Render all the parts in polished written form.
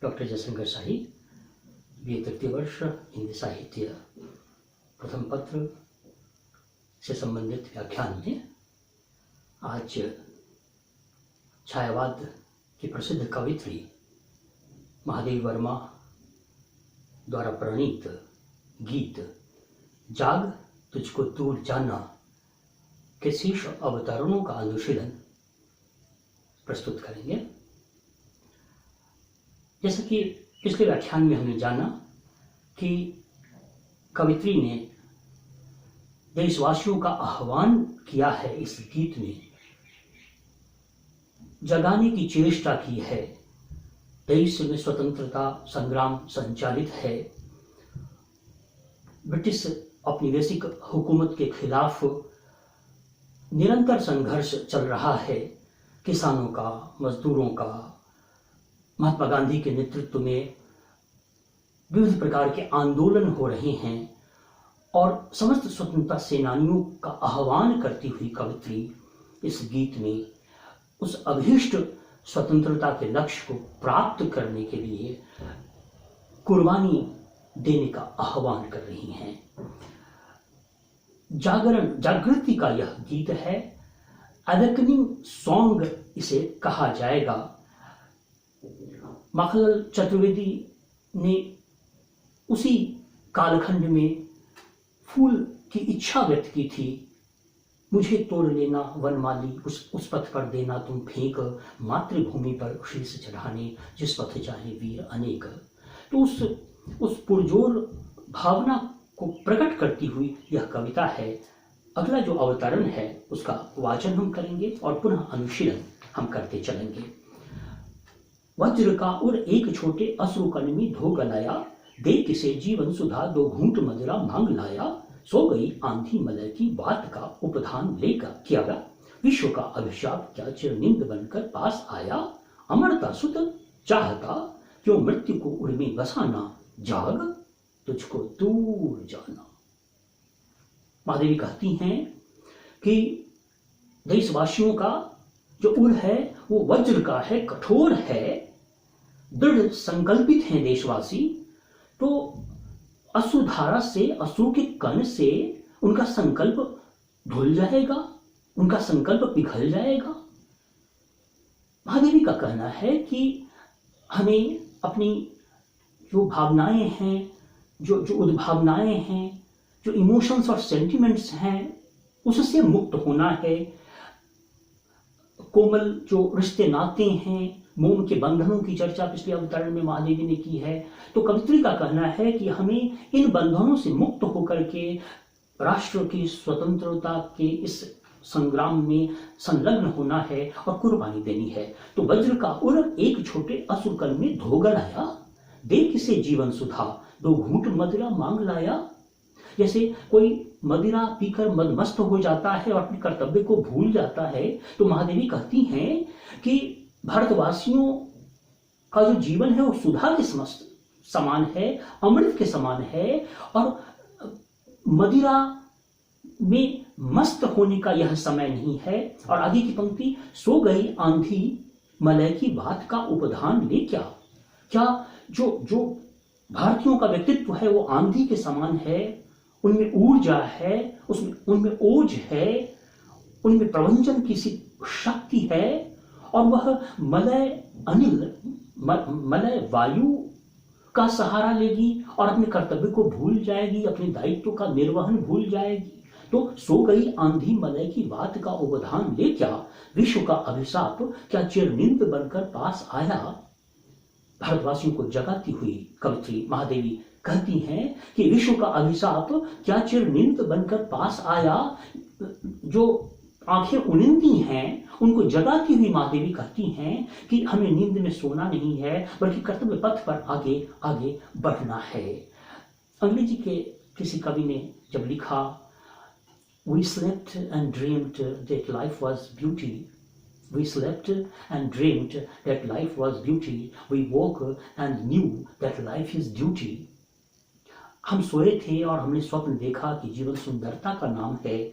Doctor Jaishankar शाही, BA तृतीय वर्ष, हिंदी साहित्य, प्रथम पत्र से संबंधित व्याख्यान में आज छायावाद की प्रसिद्ध कवित्री महादेवी वर्मा द्वारा प्रणीत गीत जाग तुझको दूर जाना के शीर्ष अवतरणों का अनुशीलन प्रस्तुत करेंगे। जैसा कि पिछले व्याख्यान में हमने जाना कि कवित्री ने देशवासियों का आह्वान किया है, इस गीत में जगाने की चेष्टा की है। देश में स्वतंत्रता संग्राम संचालित है, ब्रिटिश औपनिवेशिक हुकूमत के खिलाफ निरंतर संघर्ष चल रहा है। किसानों का, मजदूरों का, महात्मा गांधी के नेतृत्व में विविध प्रकार के आंदोलन हो रहे हैं और समस्त स्वतंत्रता सेनानियों का आह्वान करती हुई कवित्री इस गीत में उस अभीष्ट स्वतंत्रता के लक्ष्य को प्राप्त करने के लिए कुर्बानी देने का आह्वान कर रही हैं। जागृति का यह गीत है। अवेकनिंग सॉन्ग इसे कहा जाएगा। माखनलाल चतुर्वेदी ने उसी कालखंड में फूल की इच्छा व्यक्त की थी, मुझे तोड़ लेना वनमाली, उस पथ पर देना तुम फेंक, मातृभूमि पर शीश चढ़ाने जिस पथ चाहे वीर अनेक। तो उस पुरजोर भावना को प्रकट करती हुई यह कविता है। अगला जो अवतरण है उसका वाचन हम करेंगे और पुनः अनुशीलन हम करते चलेंगे। वज्र का उर एक छोटे अश्रुकण में धो गलाया, दे किसे जीवन सुधा दो घूंट मदिरा मांग लाया, सो गई आंधी मलय की बात का उपधान लेकर किया। विश्व का अभिशाप क्या चिरनिंद बनकर पास आया, अमरता सुत चाहता क्यों मृत्यु को उर में बसाना, जाग तुझको दूर जाना। महादेवी कहती हैं कि देशवासियों का जो उर है वो वज्र का है, कठोर है, दृढ़ संकल्पित हैं देशवासी। तो अश्रुधारा से, अश्रु के कण से उनका संकल्प धुल जाएगा, उनका संकल्प पिघल जाएगा। महादेवी का कहना है कि हमें अपनी जो भावनाएं हैं, जो उद्भावनाएं हैं, जो इमोशंस और सेंटिमेंट्स हैं, उससे मुक्त होना है। कोमल जो रिश्ते नाते हैं, मोम के बंधनों की चर्चा पिछले अवतरण में महादेवी ने की है। तो कवित्री का कहना है कि हमें इन बंधनों से मुक्त होकर के राष्ट्र की स्वतंत्रता के इस संग्राम में संलग्न होना है और कुर्बानी देनी है। तो वज्र का उर एक छोटे अश्रुकण में धो गलाया, दे किसे जीवन सुधा दो घूंट मदिरा मांग लाया। जैसे कोई मदिरा पीकर मदमस्त हो जाता है और अपने कर्तव्य को भूल जाता है, तो महादेवी कहती हैं कि भारतवासियों का जो जीवन है वो सुधा के समान है, अमृत के समान है और मदिरा में मस्त होने का यह समय नहीं है। और आगे की पंक्ति, सो गई आंधी मलय की बात का उपधान ले क्या जो भारतीयों का व्यक्तित्व है वो आंधी के समान है, उनमें ऊर्जा है, उनमें ओज है, उनमें प्रवंचन की सी शक्ति है और वह मलय वायु का सहारा लेगी और अपने कर्तव्य को भूल जाएगी, अपने दायित्व का निर्वहन भूल जाएगी। तो सो गई आंधी मलय की बात का उपधान ले विश्व का अभिशाप क्या चिरनिंद बनकर पास आया। भारतवासियों को जगाती हुई कवित्री महादेवी कहती हैं कि विश्व का अभिशाप क्या चिरनिंद बनकर पास आया। जो आंखें उनिंदी हैं उनको जगाती हुई महादेवी कहती हैं कि हमें नींद में सोना नहीं है, बल्कि कर्तव्य पथ पर आगे आगे बढ़ना है। अंग्रेजी के किसी कवि ने जब लिखा, We slept and dreamed that life was beauty. We slept and dreamed that life was beauty. We woke and knew that life is duty. हम सोए थे और हमने स्वप्न देखा कि जीवन सुंदरता का नाम है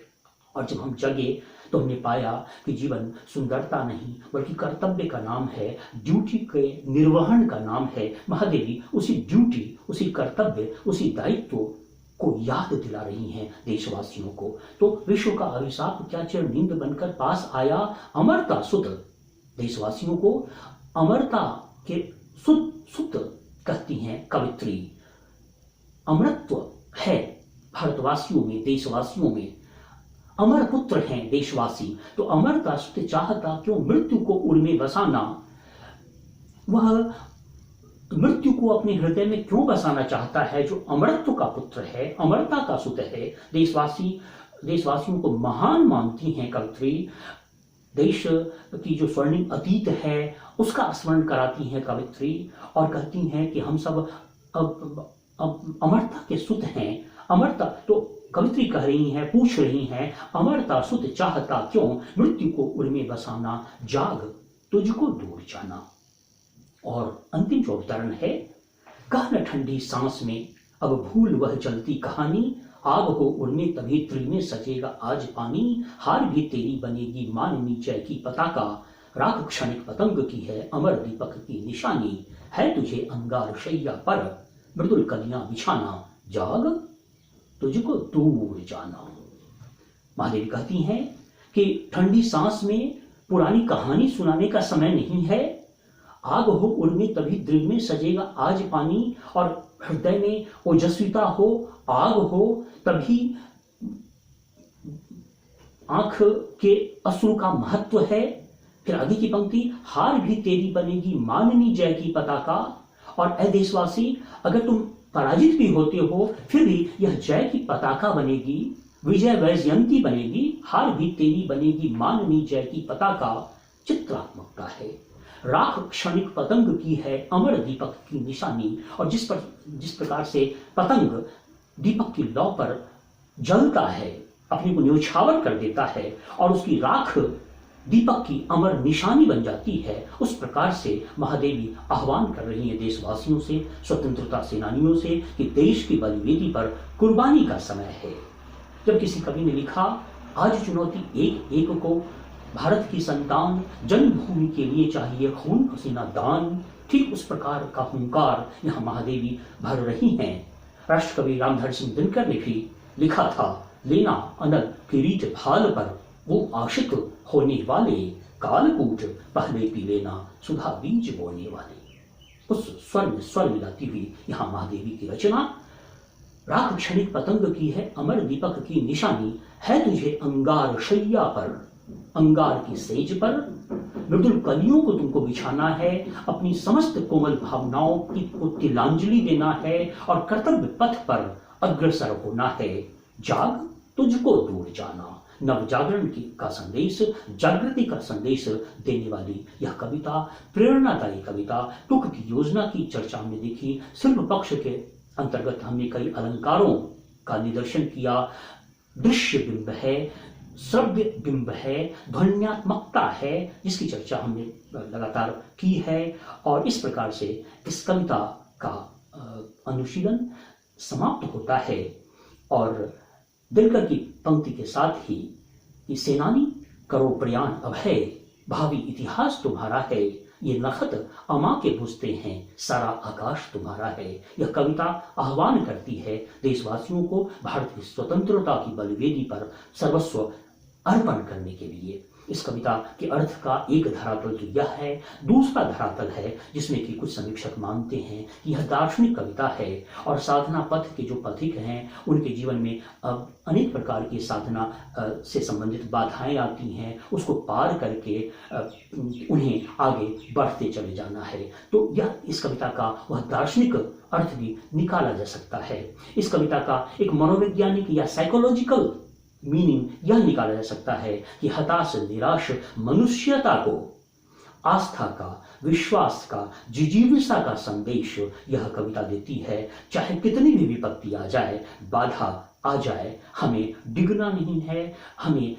और जब हम जगे तो हमने पाया कि जीवन सुंदरता नहीं बल्कि कर्तव्य का नाम है, ड्यूटी के निर्वहन का नाम है। महादेवी उसी ड्यूटी, उसी कर्तव्य, उसी दायित्व को याद दिला रही हैं देशवासियों को। तो विश्व का अभिशाप क्या चिर नींद बनकर पास आया, अमरता सुत। देशवासियों को अमरता के सुत कहती हैं कवित्री। अमरत्व है भारतवासियों में, देशवासियों में। अमर पुत्र हैं देशवासी, तो अमरता सुत चाहता क्यों मृत्यु को उर में बसाना। वह मृत्यु को अपने हृदय में क्यों बसाना चाहता है जो अमरत्व का पुत्र है, अमरता का सुत है। देशवासियों को महान मानती हैं कवित्री। देश की जो स्वर्णिम अतीत है उसका स्मरण कराती हैं कवित्री और कहती हैं कि हम सब अब अमरता के सुत हैं। अमरता तो कवित्री कह रही हैं, पूछ रही हैं, अमरता सुत चाहता क्यों मृत्यु को उर में बसाना, जाग तुझको दूर जाना। और अंतिम जो अवतरण है, कह न ठंडी सांस में अब भूल वह चलती कहानी, आग हो उड़ने तभी त्री में सजेगा आज पानी, हार भी तेरी बनेगी माननी जय की पताका, राख क्षणिक पतंग की है अमर दीपक की निशानी, है तुझे अंगार शैया पर मृदुल कलियां बिछाना, जाग तुझको दूर जाना। महादेवी कहती हैं कि ठंडी सांस में पुरानी कहानी सुनाने का समय नहीं है, आग हो उड़ने तभी दृढ़ में सजेगा आज पानी, और हृदय में ओजस्विता हो, आग हो तभी आंख के अश्रु का महत्व है। फिर आगे की पंक्ति, हार भी तेरी बनेगी माननी जय की पताका, और ऐ देशवासी अगर तुम पराजित भी होते हो फिर भी यह जय की पताका बनेगी, विजय वैजयंती बनेगी, हार भी तेरी बनेगी माननी जय की पताका। चित्रात्मकता है, राख क्षणिक पतंग की है अमर दीपक की निशानी। और जिस प्रकार से पतंग दीपक की लौ पर जलता है, अपने को न्योछावर कर देता है और उसकी राख दीपक की अमर निशानी बन जाती है, उस प्रकार से महादेवी आह्वान कर रही है देशवासियों से, स्वतंत्रता सेनानियों से कि देश की बलिवेदी पर कुर्बानी का समय है। जब किसी कवि ने लिखा, आज चुनौती एक एक को, भारत की संतान जन्मभूमि के लिए चाहिए खून पसीना दान, ठीक उस प्रकार का हुंकार यहाँ महादेवी भर रही हैं। राष्ट्रकवि रामधारी सिंह दिनकर ने भी लिखा था, लेना अनल किरीट भाल पर वो आशिक होने वाले, कालकूट पहले पी लेना सुधा बीज बोने वाले। उस स्वर में स्वर मिलाती हुई यहाँ महादेवी की रचना। राख क्षणिक पतंग की है अमर दीपक की निशानी, है तुझे अंगार शैया पर, अंगार की सेज पर मृदुल कलियों को तुमको बिछाना है, अपनी समस्त कोमल भावनाओं को तिलांजलि देना है और कर्तव्य पथ पर अग्रसर होना है। जाग तुझको दूर जाना। नव जागरण का संदेश, जागृति का संदेश देने वाली यह कविता, प्रेरणादायी कविता। टुक की योजना की चर्चा में देखी, शिल्प पक्ष के अंतर्गत हमने कई अलंकारों का निदर्शन किया। दृश्य बिंब है, श्रव्य बिंब है, ध्वन्यात्मकता है, जिसकी चर्चा हमने लगातार की है। और इस प्रकार से इस कविता का अनुशीलन समाप्त होता है। और दिनकर की पंक्ति के साथ ही कि सेनानी करो प्रयाण अभय, भावी इतिहास तुम्हारा है, ये नखत अमा के बुझते हैं, सारा आकाश तुम्हारा है। यह कविता आह्वान करती है देशवासियों को भारत की स्वतंत्रता की बलिवेदी पर सर्वस्व अर्पण करने के लिए। इस कविता के अर्थ का एक धरातल तो यह है, दूसरा धरातल है जिसमें कि कुछ समीक्षक मानते हैं कि यह दार्शनिक कविता है और साधना पथ के जो पथिक हैं उनके जीवन में अनेक प्रकार की साधना से संबंधित बाधाएं आती हैं, उसको पार करके उन्हें आगे बढ़ते चले जाना है। तो यह इस कविता का वह दार्शनिक अर्थ भी निकाला जा सकता है। इस कविता का एक मनोवैज्ञानिक या साइकोलॉजिकल मीनिंग यह निकाला जा सकता है कि हताश निराश मनुष्यता को आस्था का, विश्वास का, जिजीविषा का संदेश यह कविता देती है। चाहे कितनी भी विपत्ति आ जाए, बाधा आ जाए, हमें डिगना नहीं है, हमें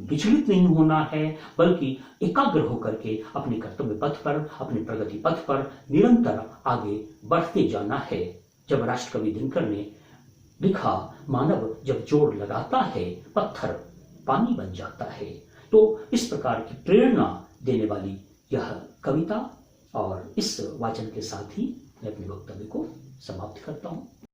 विचलित नहीं होना है, बल्कि एकाग्र होकर के अपने कर्तव्य पथ पर, अपने प्रगति पथ पर निरंतर आगे बढ़ते जाना है। जब राष्ट्रकवि दिनकर ने लिखा, मानव जब जोर लगाता है पत्थर पानी बन जाता है। तो इस प्रकार की प्रेरणा देने वाली यह कविता और इस वाचन के साथ ही मैं अपने वक्तव्य को समाप्त करता हूँ।